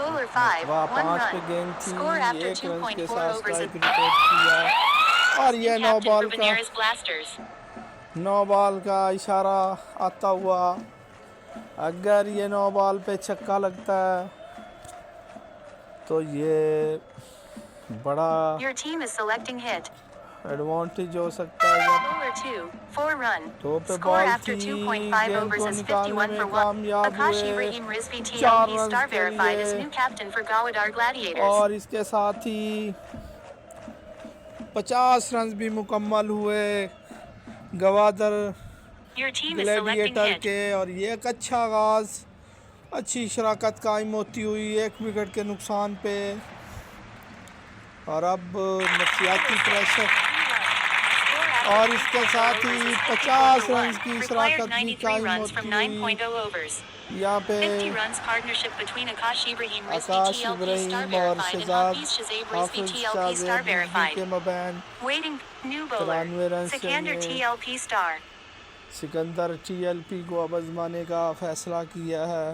Bowler 5, वाह 1 5 पे run. गेंद थी, Score after 1 रन के 2.4 साथ overs is स्ट्राइक रोटेट किया और ये 9 captain बॉल for का Benares Blasters. 9 बॉल का इशारा आता हुआ। अगर ये 9 बॉल पे छक्का लगता है तो ये बड़ा Your team is selecting hit. Advantage हो सकता है। जब Bowler 2, 4 run. 2 पे Score बॉल after थी, 2.5 गेंद overs को is निकालने 51 में for 1. कामयाब Akash हुए। Ibrahim Rizvi 4 TLP run star के verified as लिए new captain for Gawadar Gladiators. और इसके साथ ही 50 रन भी मुकम्मल हुए Gwadar Your team is selecting gladiator hit. के और ये एक अच्छा आगाज़, अच्छी शराकत कायम होती हुई 1 विकेट के नुकसान पे। और अब नफसियाती प्रेशर और इसके साथ ही 50 रन की शराकत भी कायम होती हुई यहाँ पे 50 runs partnership between Akash Ibrahim Rizvi आकाश TLP star इब्राहिम और verified and Shahzad Hafiz Shazib Rizvi Hafiz TLP Shahzeb star Rizvi verified. के मबैन Waiting, new 93 bowler. Run Sikander चाहिए। TLP star. सिकंदर TLP को अब आजमाने का फैसला किया है।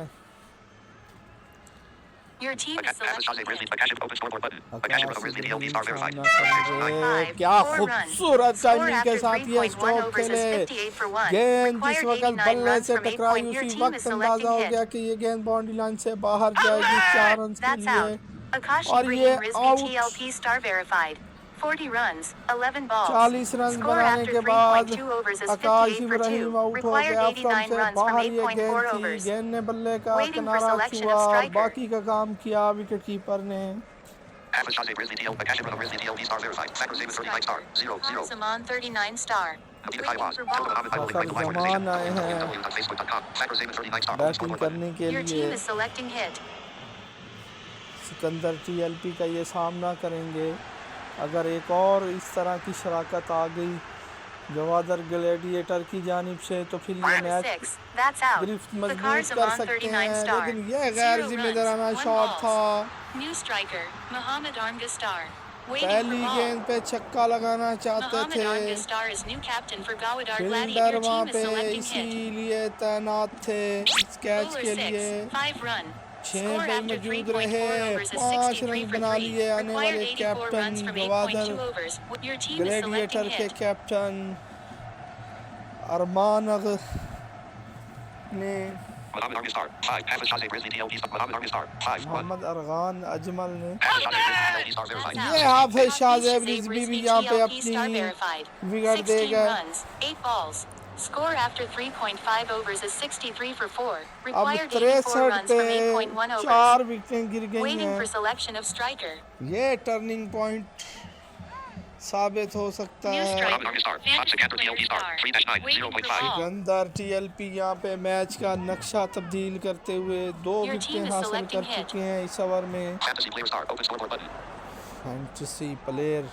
Your team is Akash selecting Rizvi. hit. Akash open scoreboard button. Akash Akash Rizvi TLP Ibrahim star verified. सामना करेंगे। क्या 4 runs. खूबसूरत Score टाइमिंग के after साथ ये 3.1 स्ट्रोक overs is खेले। 58 for 1. गेंद जिस Required वक्त 89 बल्ले runs से from 8 टकराई point. Your उसी team वक्त is अंदाजा selecting हो hit. गया कि ये गेंद बाउंड्री लाइन से बाहर जाएगी 4 रन के That's लिए। out. Akash और ये Ibrahim Rizvi out. TLP star verified. 40 runs, 11 balls. 40 run Score बनाने after के बाद 3.2 overs is Akash 58 for 2. Ibrahim out हो Required गया। फ्रम 89 से runs from बाहर ये 8.4 गेंद थी, overs. गेंद ने बल्ले का Waiting for किनारा selection of छुआ और striker. बाकी का काम किया विकेट कीपर ने। Akash Shahzeb Rizvi TLP. Akash Ibrahim Rizvi TLP star verified. Sakar Zaman 39 star. 0-0. Zaman 39 star. Abdul Waiting Kaiwas. for Tilda ball. Mohammed Ibrahim Fakhar Ibrahim Zaman आए organization. हैं www.facebook.com. Sakar Zaman 39 star. Open batting scoreboard button. करने के Your team लिए। is selecting hit. Sikandar TLP का ये सामना करेंगे। अगर एक और इस तरह की शराकत आ गई गवादर ग्लैडिएटर की जानिब से तो फिर ये मैच 6. That's out. गिरफ्त Bakar मजबूत कर Zaman सकते 39 हैं, star. लेकिन यह गैर 0 जिम्मेदाराना runs, 1 शॉट balls. था। New striker, Muhammad Arnga star. Waiting for पहली ball. गेंद पे छक्का लगाना चाहते Muhammad Arnga थे, star is new captain for Gawadar fielder Gladiator. वहाँ Team is पे selecting hit. इसीलिए तैनात थे इस कैच Bowler के 6, लिए। 5 run. 6 Score पे after मौजूद 3.4 रहे, overs is 5 63 रन for बना 3. लिए आने Required वाले 84 runs captain from Gwadar 8.2 overs. Your team is gladiator selecting के hit. कैप्टन अरमान अग ने Mohammed Arnga star. 5. Akash Shahzeb Rizvi TLP star. Mohammed Arnga star. 5-1. Mohammad organ Ajmal ने Akash Shahzeb Rizvi TLP star verified. ये हाफिज शाहजेब रिजवी भी यहाँ पे अपनी विकेट दे 16 गए। runs, 8 balls. Score after 3.5 overs is 63 for 4. अब Required 84 63 runs from 8.1 पे overs. 4 विकेटें गिर गई Waiting for हैं। selection of striker. ये टर्निंग पॉइंट साबित हो सकता New है। striker. Mohammed Arnga star. 5. Sikander TLP star. 3-9. Waiting for 0.5. ball. Sikandar TLP यहाँ पे मैच का नक्शा तब्दील करते हुए 2 Your team विकेटें is हासिल selecting कर hit. चुके हैं इस ओवर में। Fantasy player star. Open scoreboard button. Fantasy player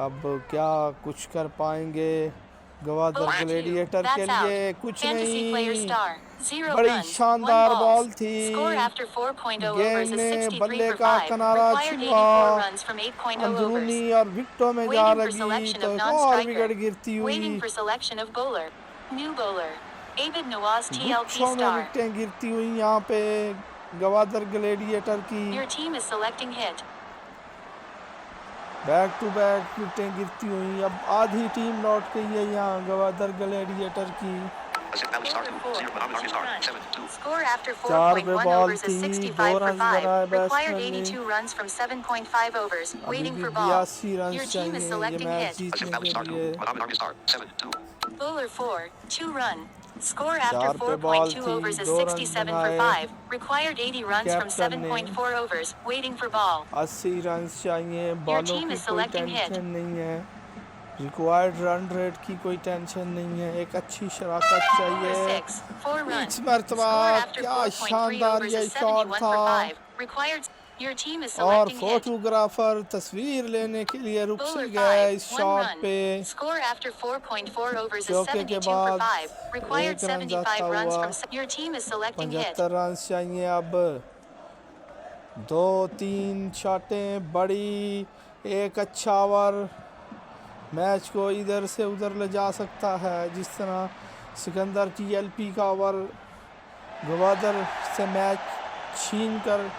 अब क्या कुछ कर पाएंगे गवादर Bowler 2, ग्लैडिएटर के that's out. लिए कुछ Fantasy player नहीं। star. 0 बड़ी runs, 1 शानदार balls. बॉल थी। Score after 4.0 गेंद overs is ने 63 बल्ले for का 5. किनारा Required छुआ, 84 runs from 8.0 overs. अंदरूनी और विकेटों में जा Waiting for लगी selection तो of एक और विकेट non-striker. गिरती हुई। Waiting for selection of bowler. New bowler. Abid Nawaz TLP विकेटों में star. विकेटें गिरती हुई यहाँ पे गवादर ग्लैडिएटर की। Your team is selecting hit. Back to back विकेटें गिरती हुई। अब आधी टीम लौट गई है यहाँ गवादर ग्लैडिएटर की। Asif Ali star. 2. 0. Mohammed Arnga star. 7-2. Score after 4 पे 4.1 बॉल overs थी, is 2 65 for रन 5. बनाए Required बैट्समैन ने। 82 runs from 7.5 overs. अभी Waiting भी for ball. 82 run Your team चाहिए is ये selecting मैच hit. जीतने Asif Ali के star. 2. लिए। Mohammed Arnga star. 7-2. Bowler 4, 2 run. Score after 4 पे बॉल 4.2 थी, overs is 2 रन 67 for बनाए 5. Required 80 runs from कैप्टन ने। 7.4 overs. Waiting for ball. 80 run चाहिए, बॉलों team की is कोई selecting hit. टेंशन नहीं है। रिक्वायर्ड रन रेट की कोई टेंशन नहीं है, एक अच्छी शराकत चाहिए। इस मरतबा क्या शानदार ये शॉट था और फोटोग्राफर तस्वीर लेने के लिए रुक से गया इस शॉट पे। चौके के बाद एक रन जाता हुआ 75 रन चाहिए। अब 2-3 शॉटें बड़ी, एक अच्छा ओवर मैच को इधर से उधर ले जा सकता है। जिस तरह सिकंदर TLP का ओवर गवादर से मैच छीन कर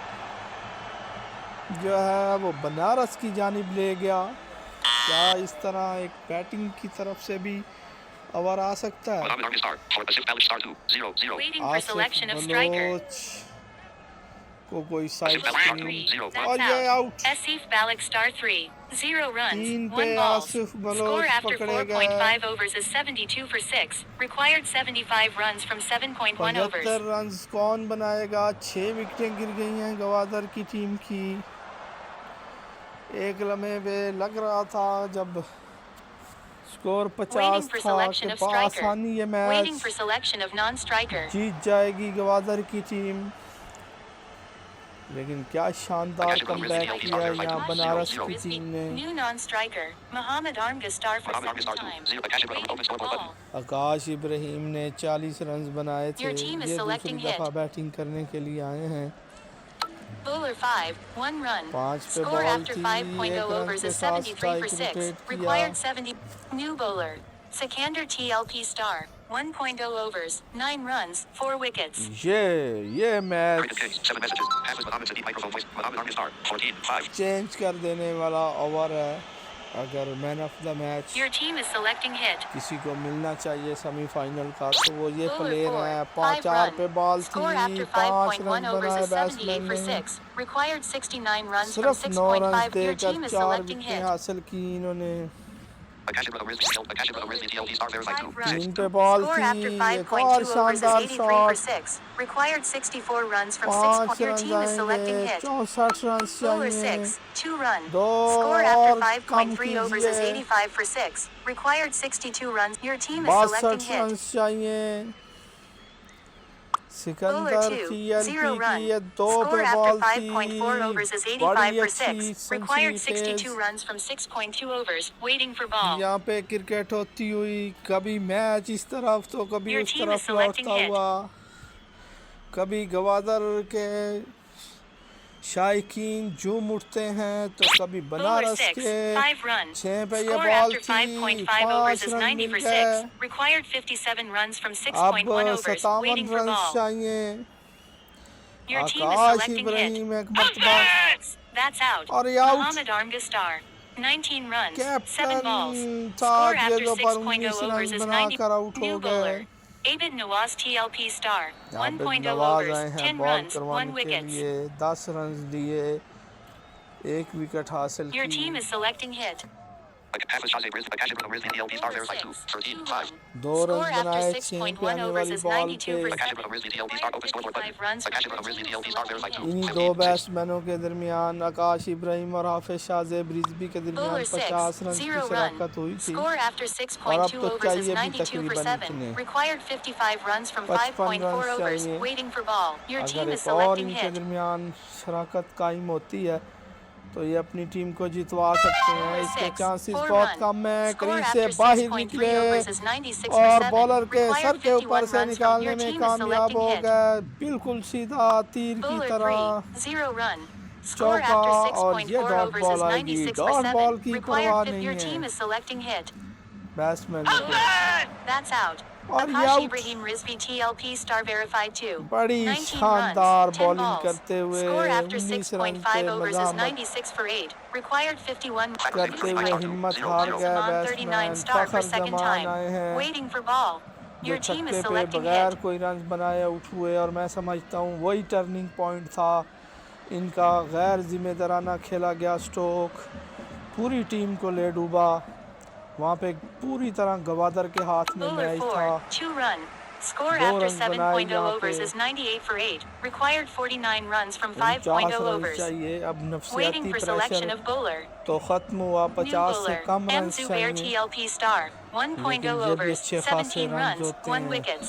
जो है वो बनारस की जानिब ले गया। क्या इस तरह एक बैटिंग की तरफ से भी ओवर आ सकता है? आसिफ बलोच को कोई साइड और ये आउट। 3 पे आसिफ बलोच पकड़े गए। 75 रन कौन बनाएगा? 6 विकेटें गिर गई हैं गवादर की टीम की। एक लम्हे पे लग रहा था जब स्कोर 50 था कि आसानी ये मैच जीत जाएगी गवादर की टीम, लेकिन क्या शानदार कमबैक किया यहाँ बनारस की टीम ने। आकाश इब्राहिम ने 40 रन बनाए थे। ये दूसरी दफा बैटिंग करने के लिए आए हैं। 5 पे बॉल थी, 1 रन के साथ स्ट्राइक विकेट किया। Sikander TLP Star 1.0 overs 9 runs 4 wickets। ये मैच चेंज कर देने वाला ओवर है। अगर मैन ऑफ द मैच किसी को मिलना चाहिए सेमीफाइनल का तो वो ये प्लेयर है। 5-4 पे बॉल थी, 5 रन बनाए बैट्समैन ने। सिर्फ 9 रन देकर 4 विकेटें हासिल की इन्होंने। 3 पे बॉल थी, एक और शानदार शॉट। 5 रन आएंगे, 64 रन चाहिए। 2 और कम कीजिए, 62 रन चाहिए। सिकंदर TLP की ये 2 पे बॉल थी, बड़ी अच्छी यहाँ पे क्रिकेट होती हुई, कभी मैच इस तरफ तो कभी उस तरफ लौटता हुआ। कभी गवादर के शायकीन झूम उठते हैं तो कभी बनारस के 6 पे ये बॉल थी, 5 रन मिल गए। अब 57 रन चाहिए। आकाश इब्राहिम एक मरतबा और ये आउट। कैप्टन था जो पर 19 रन बनाकर आउट हो गए। Abid Nawaz TLP Star 1.0 Nawaz आए overs हैं 10 बॉल runs 1 करवाने के wickets। लिए। 10 रन दिए, 1 विकेट हासिल Your की। team is selecting hit। 2 run बनाए 6 पे आने वाली बॉल पे। इन्हीं 2 बैट्समैनों के दरमियान आकाश इब्राहिम और हाफिज शाहजेब रिजवी के दरमियान 50 रन की शराकत हुई थी। और अब तो चाहिए भी तकरीबन इतने 55 रन चाहिए। अगर एक और इनके दरमियान शराकत कायम होती है तो ये अपनी टीम को जितवा सकते हैं। इसके चांसेस बहुत कम है। क्रीज से बाहर निकले और बॉलर के सर के ऊपर से निकालने में कामयाब हो गए, बिल्कुल सीधा तीर की तरह चौका। और ये डॉट बॉल आएगी। डॉट बॉल की परवाह नहीं है बैट्समैन को। और ये आउट। बड़ी शानदार बॉलिंग करते हुए 19 रन पे मजामत करते हुए हिम्मत हार गया बैट्समैन। फखर जमान आए हैं जो छक्के पे बगैर कोई रन बनाए आउट हुए। और मैं समझता हूँ वही टर्निंग पॉइंट था इनका। गैर जिम्मेदाराना खेला गया स्ट्रोक, पूरी टीम को ले डूबा। वहाँ पे पूरी तरह गवादर के हाथ में मैच था। Score दो after रन बनाए 7.0 यहाँ overs पे। is 98 for 8. Required 49 runs from 49 5.0 run overs. चाहिए। अब Waiting नफसियाती for pressure selection of bowler. तो ख़त्म हुआ, New 50 से bowler. कम M. रन Zubair चाहिए, TLP star. 1.0 लेकिन ये भी overs, अच्छे खासे 17 रन runs, होते 1 हैं। wickets.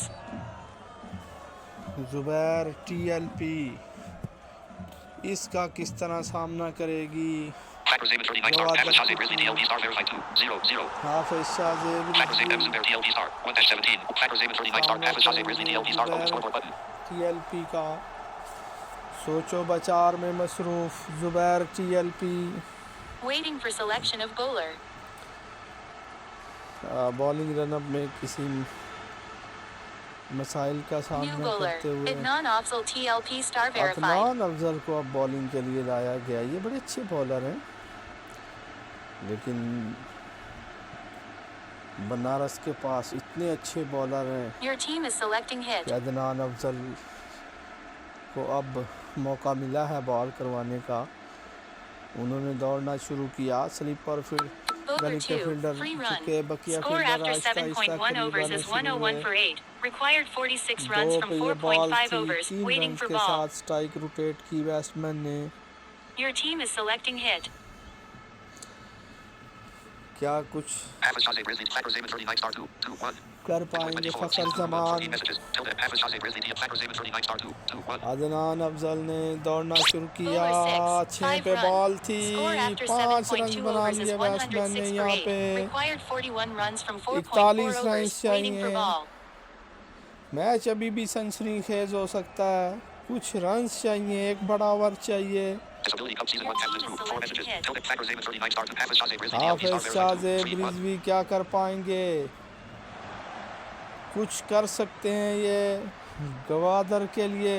जुबैर TLP इसका किस तरह सामना करेगी? Hafiz Amin 39 star. Hafiz Shah Zaid Rizvi TLP star verified 2-0-0. Hafiz Shahzeb Hafiz Amin Zubair TLP star 1-17. Hafiz Amin 39 star. Hafiz Shah Zaid Rizvi TLP star on the scoreboard button. TLP का सोचो बचार में मसरूफ Zubair TLP। Waiting for selection of bowler. Bowling run up में किसी मसाइल का New सामना bowler. करते हुए Adnan Afzal TLP star verified. Adnan Afzal को अब बॉलिंग के लिए लाया गया। ये बड़े अच्छे बॉलर हैं, लेकिन बनारस के पास इतने अच्छे बॉलर हैं Your team is selecting hit. कि अदनान अफजल को अब मौका मिला है बॉल करवाने का। उन्होंने दौड़ना शुरू किया, स्लीपर फिर Bowler गली के 2, फील्डर free के run. बकिया Score fielder after Aahista Aahista 7.1 करीब overs आने is शुरू 101 हुए। for 8. Required 46 runs दो from पे ये बॉल 4.5 थी, overs. 3 Waiting रन for के ball. साथ स्ट्राइक रोटेट की बैट्समैन ने। Your team is selecting hit. क्या कुछ Hafiz Shah Zaid Rizvi. Hafiz Amin 39 star 2-1. कर पाएंगे Fakhar Zaman? Hafiz Shah Zaid Rizvi TLP Hafiz Amin 39 star 2-1. Adnan Afzal ने दौड़ना शुरू किया, Bowler 6, 6 5 पे runs. बॉल थी, Score after 5 रन 7.2 बना overs is लिए बैट्समैन ने 106 for यहाँ 8. पे। Required 41 runs from 4.4 41 overs. runs Waiting for चाहिए। ball. मैच अभी भी सनसनी खेज हो सकता है, कुछ रन्स चाहिए, एक बड़ा ओवर चाहिए। Disability Cup Season 1 captains group 4 messages. Tilde Hafiz Amin 39 star 2. Hafiz Shah Zaid Rizvi TLP हाफिज star शाहज़ेब verified 2-3-1. रिजवी क्या कर पाएंगे? कुछ कर सकते हैं ये गवादर के लिए।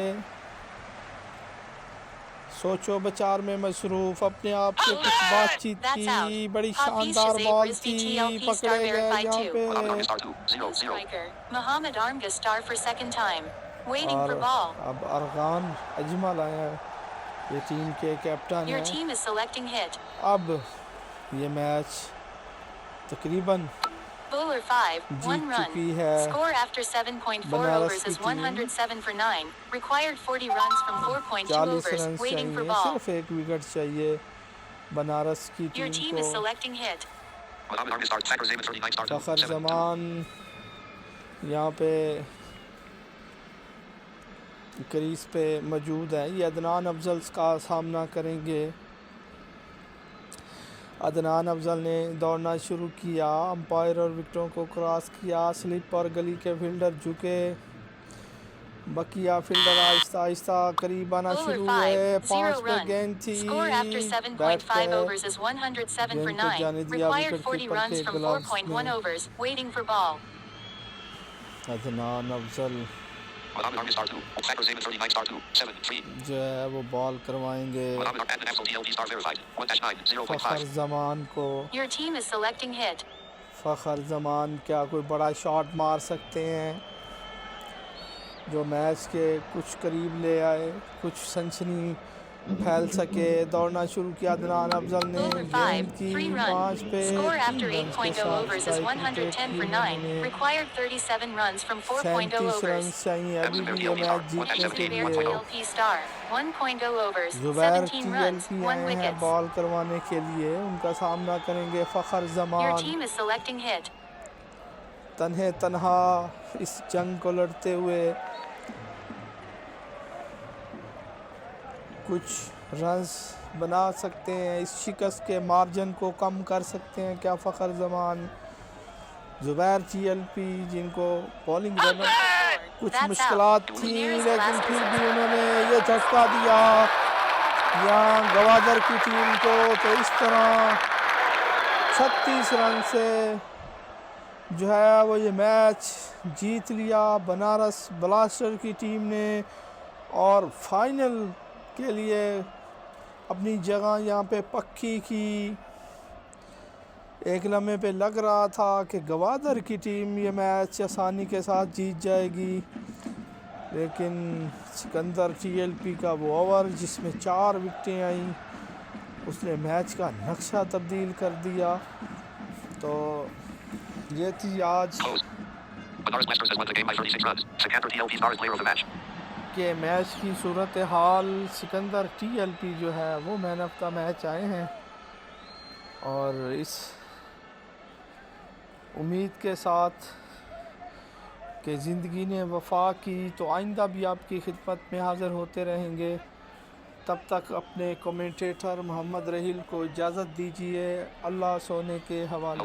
सोचो बचार में मसरूफ, अपने आप से कुछ बातचीत That's out. की, बड़ी Hafiz शानदार Shah बॉल Zaid थी, Rizvi TLP star पकड़े गए verified यहाँ 2. पे। Muhammad Armga star New 2-0-0. striker. Muhammad Armga star for second time. Waiting और for ball. अब अरगान अजमल आया है, ये टीम के कैप्टन Your हैं। team is selecting hit. अब ये मैच तकरीबन Bowler 5, 1 जीत run. चुकी है Score after 7.4 बनारस overs की is team. 107 for 9. Required 40 runs from 4.2 40 overs. Run Waiting for चाहिए, ball. सिर्फ एक विकेट चाहिए बनारस की Your टीम team is को। selecting hit. Muhammad Armga star. Hafiz Amin 39 star Fakhar 2-7-2. Zaman यहाँ पे क्रीज पे मौजूद है। ये अदनान अफजल का सामना करेंगे। अदनान अफजल ने दौड़ना शुरू किया, अंपायर और विकेटों को क्रॉस किया, स्लिप और गली के फील्डर झुके, बकिया फील्डर आहिस्ता आहिस्ता करीब आना Bowler शुरू 5, हुए। 0 5 पे run. गेंद थी, Score after बैट 7.5 पे overs is 107 for गेंद को 9. जाने दिया Required विकेट 40 कीपर runs के from ग्लव्स 4.1 में। overs. Waiting for ball. Adnan Afzal Muhammad Armga star 2. Hafiz Amin 39 star 2-7-3. जो है वो बॉल करवाएंगे Muhammad Armga Afzal TLP star verified 1-9 Fakhar 0.5. Zaman को। Your team is selecting hit. Fakhar Zaman क्या कोई बड़ा शॉट मार सकते हैं जो मैच के कुछ करीब ले आए, कुछ सनसनी फैल सके? दौड़ना शुरू किया अदनान अफजल ने, Bowler गेंद 5, की 3 5 run. पे Score 3 after रन के 8.0 साथ overs is strike 110 for wicket 9. लिए। Required 37 runs from 4.0 37 run overs. चाहिए अभी भी ये मैच जीतने के Zubair लिए। TLP star. 1.0 overs. Zubair 17 runs. TLP 1 आए हैं wickets. बॉल करवाने के लिए। उनका सामना करेंगे Fakhar Your Zaman. team is selecting hit. तन्हे तन्हा इस जंग को लड़ते हुए कुछ रन्स बना सकते हैं, इस शिकस्त के मार्जिन को कम कर सकते हैं क्या फ़खर जमान? जुबैर TLP जिनको बॉलिंग करना कुछ That's मुश्किलात out. थी, Muneer's लेकिन last फिर भी result. उन्होंने ये झटका दिया यहाँ गवादर की टीम को। तो इस तरह 36 रन से जो है वो ये मैच जीत लिया बनारस ब्लास्टर की टीम ने और फाइनल के लिए अपनी जगह यहाँ पे पक्की की। एक लम्हे पे लग रहा था कि गवादर की टीम ये मैच आसानी के साथ जीत जाएगी, लेकिन सिकंदर TLP का वो ओवर जिसमें 4 विकेटें आईं उसने मैच का नक्शा तब्दील कर दिया। तो ये थी आज कि मैच की सूरत हाल सिकंदर TLP जो है वो मैन ऑफ द मैच आए हैं, और इस उम्मीद के साथ कि ज़िंदगी ने वफा की, तो आइंदा भी आपकी खिदमत में हाज़िर होते रहेंगे। तब तक अपने कमेंटेटर मोहम्मद रहील को इजाज़त दीजिए। अल्लाह सोने के हवाले।